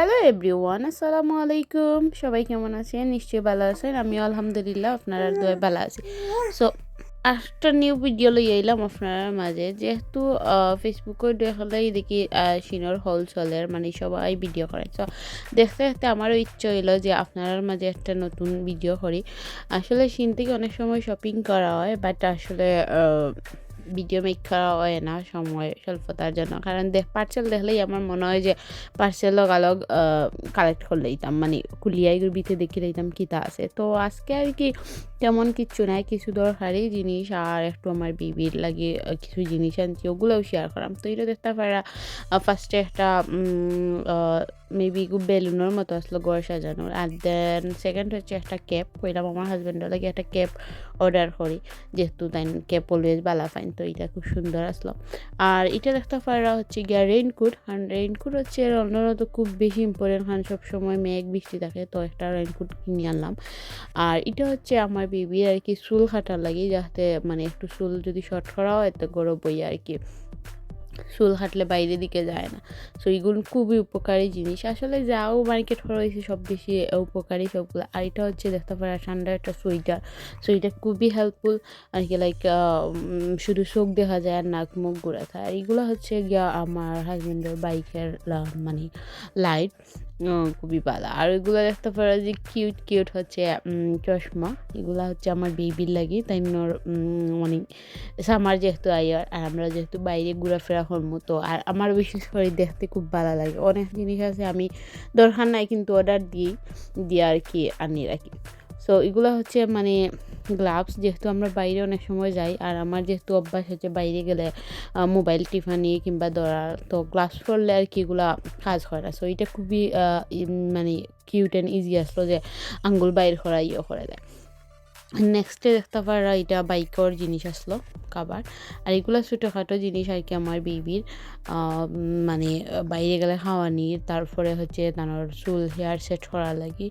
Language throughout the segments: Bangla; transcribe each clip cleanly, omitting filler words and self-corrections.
হ্যালো এভরিওয়ান, আসসালামু আলাইকুম। সবাই কেমন আছেন? নিশ্চয়ই ভালো আছেন। আমি আলহামদুলিল্লাহ আপনারা দোয়ায় ভালো আছি। সো একটা নিউ ভিডিও লই আইলাম আপনার মাঝে, যেহেতু ফেসবুকে দেখলেই দেখি সিনোর হোলসেলের মানে সবাই ভিডিও করে। সো দেখতে দেখতে আমারও ইচ্ছে হইলো যে আপনার মাঝে একটা নতুন ভিডিও করি। আসলে সিন থেকে অনেক সময় শপিং করা হয়, বাট আসলে ভিডিও মেক করা হয় না সময় স্বল্পতার জন্য। কারণ পার্সেল দেখলেই আমার মনে হয় যে পার্সেল লগালগ কালেক্ট করে লইতাম, মানে কুলিয়াই ভিতরে দেখে লইতাম কিতা আছে। তো আজকে আর কি তেমন কিচ্ছু নাই, কিছু দরকারি জিনিস আর একটু আমার বেবির লাগে কিছু জিনিস আনছি, ওগুলোও শেয়ার করাম। তো এটা দেখতে পারা ফার্স্টে একটা মেবি বেলুনের মতো আসলো ঘর সাজানোর, আর দেন সেকেন্ড হচ্ছে একটা ক্যাপ কইলাম আমার হাজব্যান্ডের লাগে একটা ক্যাপ অর্ডার করি, যেহেতু তাই ক্যাপ অলওয়েজ বালা ফাইন। তো এটা খুব সুন্দর আসলো। আর এটা দেখতে পারা হচ্ছে গিয়া রেইনকোট। আর রেইনকোট হচ্ছে অন্যরা খুব বেশি ইম্পর্টেন্ট, কারণ সবসময় মেঘ বৃষ্টি থাকে, তো একটা রেইনকোট কিনে আনলাম। আর এটা হচ্ছে আমার বেবির আর কি চুল কাটার লাগে, যাতে মানে একটু চুল যদি শর্ট করা হয় তো গরম বইয়া আর কি চুল কাটলে বাইরের দিকে যায় না। সো এগুলো খুবই উপকারী জিনিস, আসলে যাও মার্কেট করা হয়েছে সব বেশি উপকারী সবগুলো। আর এটা হচ্ছে দেখতে পারা ঠান্ডার একটা সোয়েটার। সো এটা খুবই হেল্পফুল আর কি, লাইক শুধু চোখ দেখা যায় আর নাক মুখ ঘুরে থাকে। আর এগুলো হচ্ছে গিয়া আমার হাজব্যান্ডের বাইকের মানে লাইট, খুবই ভালো। আর ওইগুলো দেখতে পারা যে কিউট কিউট হচ্ছে চশমা, এগুলো হচ্ছে আমার বেবির লাগে, তাই মানে সামার যেহেতু আইয়ার আর আমরা যেহেতু বাইরে ঘোরাফেরা করবো, তো আর আমার বিশেষ করে দেখতে খুব ভালো লাগে। অনেক জিনিস আছে আমি দরকার নাই কিন্তু অর্ডার দিয়ে আর কি আনিয়ে রাখি। সো এগুলো হচ্ছে মানে গ্লাভস, যেহেতু আমরা বাইরে অনেক সময় যাই আর আমার যেহেতু অভ্যাস হচ্ছে বাইরে গেলে মোবাইল টিফানি কিংবা ধরার, তো গ্লাভস পরলে আর কি এগুলা কাজ হয় না। সো এটা খুবই মানে কিউট অ্যান্ড ইজি আসলো যে আঙ্গুল বাইর করা করে দেয়। নেক্সটে দেখতে পারা এটা বাইকর জিনিস আসলো কাবার। আর এগুলো ছোটোখাটো জিনিস আর কি আমার বেবির মানে বাইরে গেলে খাওয়ানির, তারপরে হচ্ছে তার চুল হেয়ার সেট করার লাগি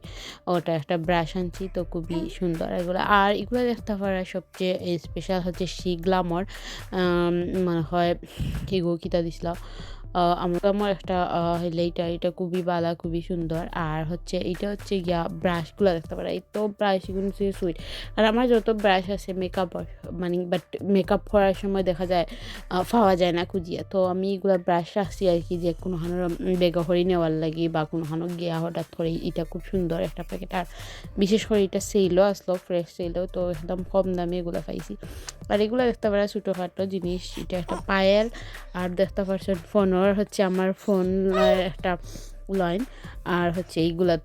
ওটা একটা ব্রাশ আনছি, তো খুবই সুন্দর এগুলো। আর এগুলো দেখতে পারা সবচেয়ে স্পেশাল হচ্ছে গ্লামার, মনে হয় এগো কিতা দিছিল আমার একটা এটা খুবই বালা, খুবই সুন্দর। আর হচ্ছে এটা হচ্ছে গিয়া ব্রাশগুলো দেখতে পারা, এই তো ব্রাশগুলো সুইট। আর আমার যত ব্রাশ আছে মেকআপ, মানে বাট মেকআপ করার সময় দেখা যায় পাওয়া যায় না খুঁজিয়া, তো আমি এগুলো ব্রাশ রাখছি আর কি, যে কোনো হানোর বেগা হরি নেওয়ার লাগি বা কোনো হানো গিয়া হঠাৎ করে। এটা খুব সুন্দর একটা প্যাকেট, আর বিশেষ করে এটা সেলও আসলো, ফ্রেশ সেলও, তো একদম কম দামে এগুলো পাইছি। আর এগুলো দেখতে পারা ছোটোখাটো জিনিস। এটা একটা পায়েল, আর দেখতে পারছেন ফোনের হচ্ছে আমার ফোন একটা লাইন। আর হচ্ছে এইগুলা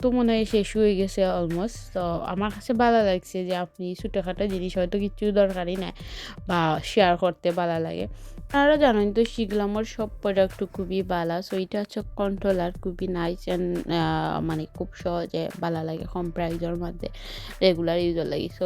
তো মনে হয় শেষ হয়ে গেছে অলমোস্ট। তো আমার কাছে ভালো লাগছে যে আপনি ছোটোখাটো জিনিস হয়তো কিছু দরকারই নেই বা শেয়ার করতে ভালো লাগে। আরও জানেন তো শিখলাম ওর সব প্রোডাক্ট খুবই ভালো। সো এটা হচ্ছে কন্ট্রোলার, খুবই নাইস অ্যান্ড মানে খুব সহজে ভালো লাগে, কম প্রাইজের মধ্যে রেগুলার ইউজের লাগে। সো